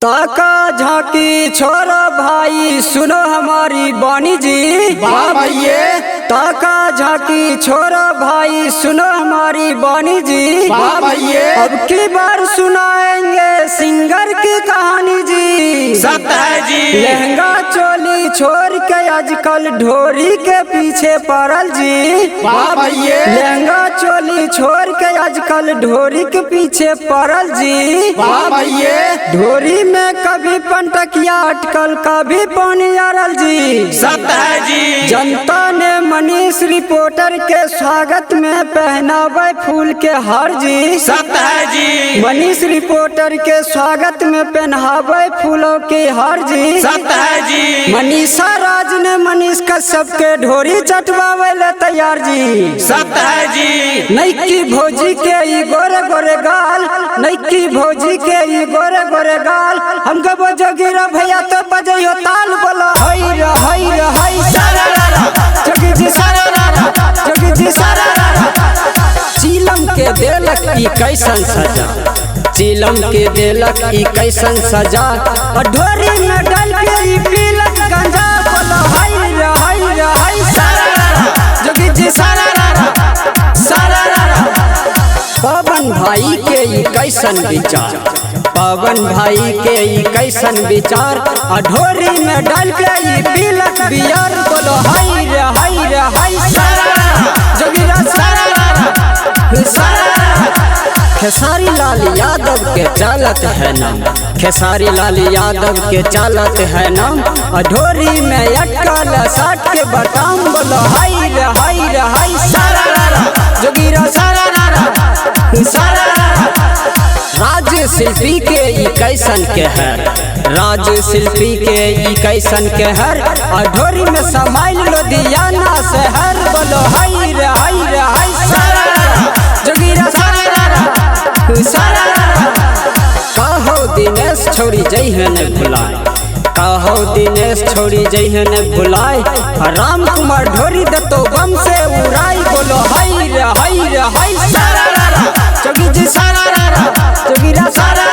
ताका झांकी छोरा भाई सुनो हमारी बानी जी। वाह भैये। ताका झांकी छोरा भाई सुनो हमारी बानी जी। वाह भैये। अब की बार सुनाएंगे सिंगर की कहानी जी। सत्य है जी। लहंगा चोली छोड़ के आजकल ढोरी के पीछे पड़ल जी। वाह भैये। लहंगा चोली छोड़ के आजकल ढोरी के पीछे पड़ल जी। वाह भैये। ढोरी में कभी पंटकिया अटकल कभी पानी आरल जी। सत्य है जी। जनता ने मनीष रिपोर्टर के स्वागत में पहनावे फूल के हार जी। सत्य है जी। मनीष रिपोर्टर के स्वागत में पहनावे फूलों के हार जी। सत्य है जी। मनीषा राज ने मनीष कश्यप के ढोरी चटवावे ले तैयार जी। सत्य है जी। नैकी भौजी के ई गोरे गोरे गाल, नैकी भौजी के ई गोरे गोरे गाल, हमको बजोगिरा भैया तो बजइयो ताल बोलो हई रे हई रे हई सारा जोगी जी सारा जोगी जी सारा। चीलम के देलक ई कैसन सजा, चीलम के देलक ई कैसन सजा, और ढोरी में डाल के ई पीलक गंजा बोलो हई रे हई रे हई सारा जोगी जी सारा। पवन भाई के ई कैसन विचार, पवन भाई के ई कैसन विचार, ढोरी में डाल के ई पीलक बियर बोलो हई रे हई रे हई सारा जोगिरा सारा। खेसारी लाल यादव के चालत है नाम, खेसारी लाल यादव के चालत है नाम, ढोरी में अटकल साट के बटाम बोलो हई रे हई सारा जोगिरा सारा। राज शिल्पी के ई कैसन के है, राज शिल्पी के ई कैसन के हर, ढोरी में समाइल लुधियाना शहर बोलो हई रे हई सारा जोगिरा सारा। कहो दिनेश छोड़ी जइहन भुलाए, कहो दिनेश छोड़ी जइहन भुलाए, राम कुमार ढोरी दतो बम से उड़ाई बोलो हई रे हई सारा जोगी जी सारा जोगिरा सारा।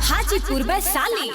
हाजीपुर वैशाली।